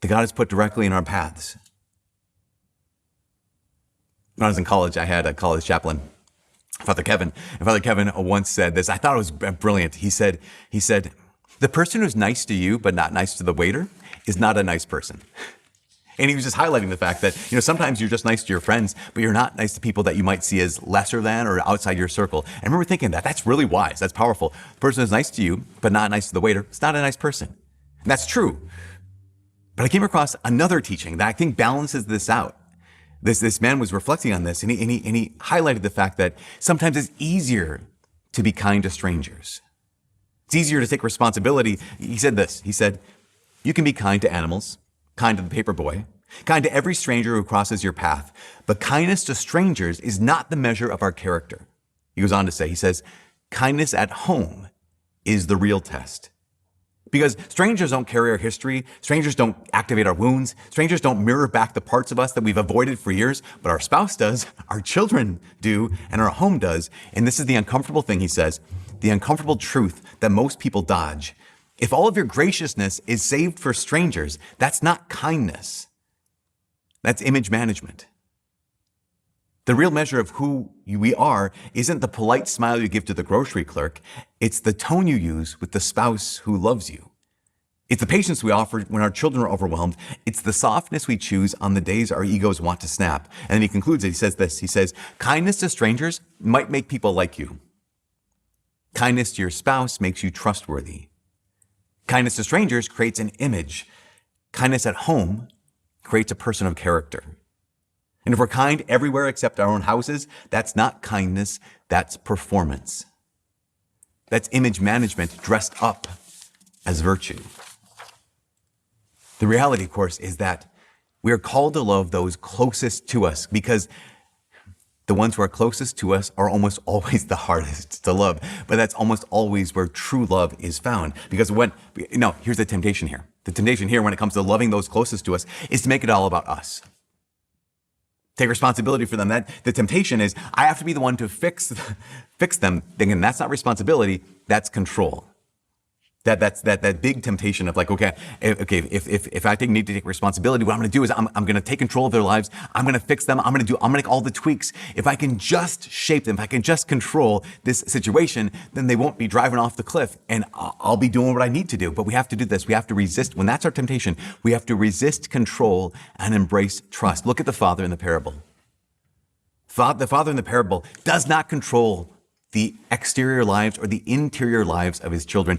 that God has put directly in our paths. When I was in college, I had a college chaplain, Father Kevin. And Father Kevin once said this. I thought it was brilliant. He said, the person who's nice to you but not nice to the waiter is not a nice person. And he was just highlighting the fact that, sometimes you're just nice to your friends, but you're not nice to people that you might see as lesser than or outside your circle. And I remember thinking that's really wise. That's powerful. The person who's nice to you but not nice to the waiter is not a nice person. And that's true. But I came across another teaching that I think balances this out. This man was reflecting on this, and he highlighted the fact that sometimes it's easier to be kind to strangers. It's easier to take responsibility. He said this. He said, you can be kind to animals, kind to the paper boy, kind to every stranger who crosses your path, but kindness to strangers is not the measure of our character. He goes on to say, he says, kindness at home is the real test. Because strangers don't carry our history, strangers don't activate our wounds, strangers don't mirror back the parts of us that we've avoided for years, but our spouse does, our children do, and our home does. And this is the uncomfortable thing, he says, the uncomfortable truth that most people dodge. If all of your graciousness is saved for strangers, that's not kindness. That's image management. The real measure of who we are isn't the polite smile you give to the grocery clerk. It's the tone you use with the spouse who loves you. It's the patience we offer when our children are overwhelmed. It's the softness we choose on the days our egos want to snap. And then he concludes it. He says this. He says, kindness to strangers might make people like you. Kindness to your spouse makes you trustworthy. Kindness to strangers creates an image. Kindness at home creates a person of character. And if we're kind everywhere except our own houses, that's not kindness, that's performance. That's image management dressed up as virtue. The reality, of course, is that we are called to love those closest to us because the ones who are closest to us are almost always the hardest to love. But that's almost always where true love is found. Because here's the temptation here. The temptation here when it comes to loving those closest to us is to make it all about us. Take responsibility for them. The temptation is I have to be the one to fix them. Thinking that's not responsibility, that's control. That's that big temptation of if I need to take responsibility, what I'm going to do is I'm going to take control of their lives. I'm going to fix them. I'm going to make all the tweaks. If I can just shape them, if I can just control this situation, then they won't be driving off the cliff and I'll be doing what I need to do. But we have to do this. We have to resist. When that's our temptation, we have to resist control and embrace trust. Look at the father in the parable. The father in the parable does not control the exterior lives or the interior lives of his children.